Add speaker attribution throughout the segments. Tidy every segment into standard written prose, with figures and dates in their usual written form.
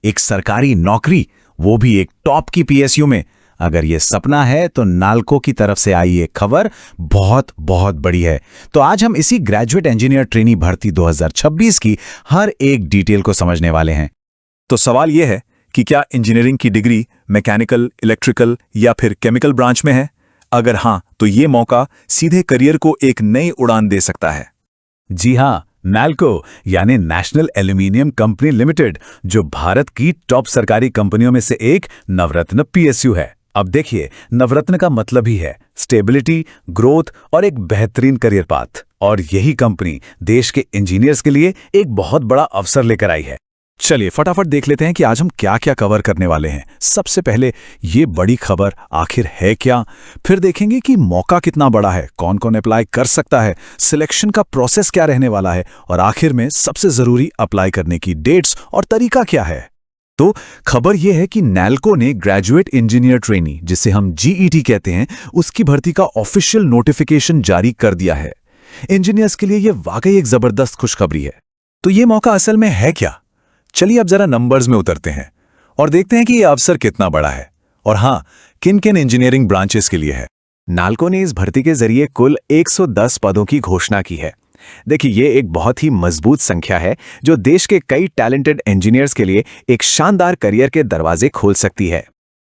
Speaker 1: एक सरकारी नौकरी, वो भी एक टॉप की पीएसयू में। अगर ये सपना है तो नालको की तरफ से आई ये खबर बहुत बहुत बड़ी है। तो आज हम इसी ग्रेजुएट इंजीनियर ट्रेनी भर्ती 2026 की हर एक डिटेल को समझने वाले हैं।
Speaker 2: तो सवाल यह है कि क्या इंजीनियरिंग की डिग्री मैकेनिकल, इलेक्ट्रिकल या फिर केमिकल ब्रांच में है? अगर हां, तो ये मौका सीधे करियर को एक नई उड़ान दे सकता है।
Speaker 1: जी हाँ, नालको यानी नेशनल एल्यूमिनियम कंपनी लिमिटेड, जो भारत की टॉप सरकारी कंपनियों में से एक नवरत्न पीएसयू है। अब देखिए, नवरत्न का मतलब ही है स्टेबिलिटी, ग्रोथ और एक बेहतरीन करियर पाथ। और यही कंपनी देश के इंजीनियर्स के लिए एक बहुत बड़ा अवसर लेकर आई है।
Speaker 2: चलिए फटाफट देख लेते हैं कि आज हम क्या क्या कवर करने वाले हैं। सबसे पहले ये बड़ी खबर आखिर है क्या, फिर देखेंगे कि मौका कितना बड़ा है, कौन कौन अप्लाई कर सकता है, सिलेक्शन का प्रोसेस क्या रहने वाला है, और आखिर में सबसे जरूरी अप्लाई करने की डेट्स और तरीका क्या है। तो खबर यह है कि नालको ने ग्रेजुएट इंजीनियर ट्रेनी, जिसे हम जीईटी कहते हैं, उसकी भर्ती का ऑफिशियल नोटिफिकेशन जारी कर दिया है। इंजीनियर्स के लिए यह वाकई एक जबरदस्त खुशखबरी है। तो ये मौका असल में है क्या? चलिए अब जरा नंबर्स में उतरते हैं और देखते हैं कि यह अवसर कितना बड़ा है और हां, किन किन इंजीनियरिंग ब्रांचेस के लिए है।
Speaker 3: नालको ने इस भर्ती के जरिए कुल 110 पदों की घोषणा की है। देखिए, ये एक बहुत ही मजबूत संख्या है जो देश के कई टैलेंटेड इंजीनियर्स के लिए एक शानदार करियर के दरवाजे खोल सकती है।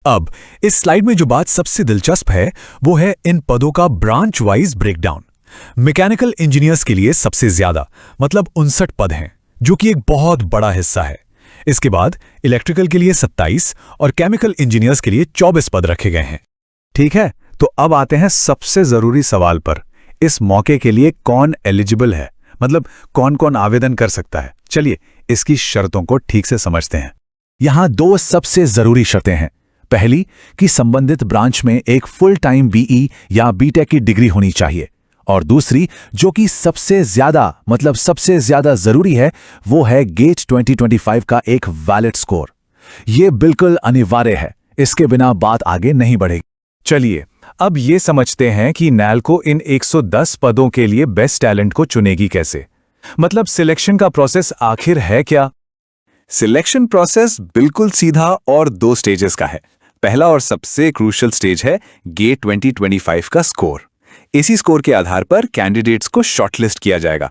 Speaker 2: अब इस स्लाइड में जो बात सबसे दिलचस्प है वो है इन पदों का branch wise breakdown. Mechanical engineers के लिए सबसे ज्यादा मतलब 59 पद हैं, जो कि एक बहुत बड़ा हिस्सा है। इसके बाद इलेक्ट्रिकल के लिए 27 और केमिकल इंजीनियर्स के लिए 24 पद रखे गए हैं।
Speaker 1: ठीक है, तो अब आते हैं सबसे जरूरी सवाल पर। इस मौके के लिए कौन एलिजिबल है, मतलब कौन कौन आवेदन कर सकता है। चलिए इसकी शर्तों को ठीक से समझते हैं। यहां दो सबसे जरूरी शर्तें हैं। पहली कि संबंधित ब्रांच में एक फुल टाइम बीई या बीटेक की डिग्री होनी चाहिए, और दूसरी जो कि सबसे ज्यादा जरूरी है, वो है गेट 2025 का एक वैलिड स्कोर। यह बिल्कुल अनिवार्य है, इसके बिना बात आगे नहीं बढ़ेगी।
Speaker 2: चलिए अब ये समझते हैं कि नालको इन 110 पदों के लिए बेस्ट टैलेंट को चुनेगी कैसे। मतलब सिलेक्शन का प्रोसेस आखिर है क्या? सिलेक्शन प्रोसेस बिल्कुल सीधा और 2 स्टेजेस का है। पहला और सबसे क्रूशियल स्टेज है गेट 2025 का स्कोर। इसी स्कोर के आधार पर कैंडिडेट्स को शॉर्टलिस्ट किया जाएगा।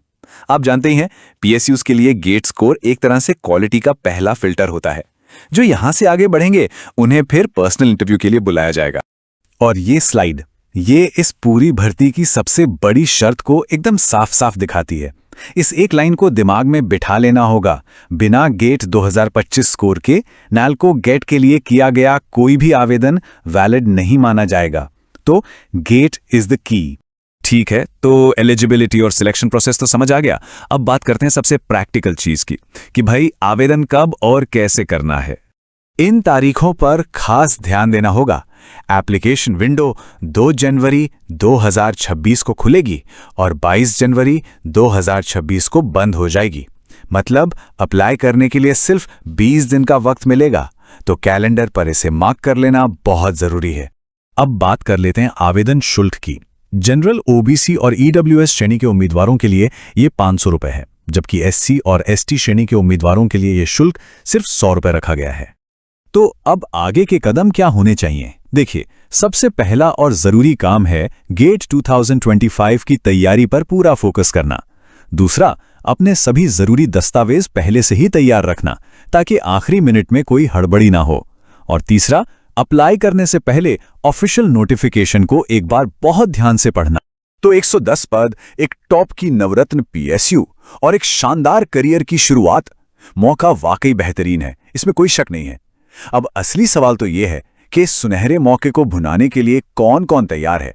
Speaker 2: आप जानते ही हैं, पीएसयूज के लिए गेट स्कोर एक तरह से क्वालिटी का पहला फिल्टर होता है। जो यहां से आगे बढ़ेंगे उन्हें फिर पर्सनल इंटरव्यू के लिए बुलाया जाएगा।
Speaker 1: और ये स्लाइड इस पूरी भर्ती की सबसे बड़ी शर्त को एकदम साफ साफ दिखाती है। इस एक लाइन को दिमाग में बिठा लेना होगा। बिना गेट 2025 स्कोर के नालको गेट के लिए किया गया कोई भी आवेदन वैलिड नहीं माना जाएगा। तो गेट इज द की।
Speaker 2: ठीक है, तो एलिजिबिलिटी और सिलेक्शन प्रोसेस तो समझ आ गया। अब बात करते हैं सबसे प्रैक्टिकल चीज की कि भाई आवेदन कब और कैसे करना है।
Speaker 1: इन तारीखों पर खास ध्यान देना होगा। एप्लीकेशन विंडो 2 जनवरी 2026 को खुलेगी और 22 जनवरी 2026 को बंद हो जाएगी। मतलब अप्लाई करने के लिए सिर्फ 20 दिन का वक्त मिलेगा। तो कैलेंडर पर इसे मार्क कर लेना बहुत जरूरी है।
Speaker 2: अब बात कर लेते हैं आवेदन शुल्क की। जनरल, ओबीसी और ईडब्ल्यूएस श्रेणी के उम्मीदवारों के लिए ये 500 रुपए है, जबकि एससी और एसटी श्रेणी के उम्मीदवारों के लिए ये शुल्क सिर्फ 100 रुपए रखा गया है।
Speaker 1: तो अब आगे के कदम क्या होने चाहिए?
Speaker 2: देखिए, सबसे पहला और जरूरी काम है गेट 2025 की तैयारी पर पूरा फोकस करना। दूसरा, अपने सभी जरूरी दस्तावेज पहले से ही तैयार रखना ताकि आखिरी मिनट में कोई हड़बड़ी ना हो। और तीसरा, अप्लाई करने से पहले ऑफिशियल नोटिफिकेशन को एक बार बहुत ध्यान से पढ़ना।
Speaker 1: तो 110 पद, एक टॉप की नवरत्न पीएसयू और एक शानदार करियर की शुरुआत। मौका वाकई बेहतरीन है, इसमें कोई शक नहीं है। अब असली सवाल तो यह है कि इस सुनहरे मौके को भुनाने के लिए कौन कौन तैयार है।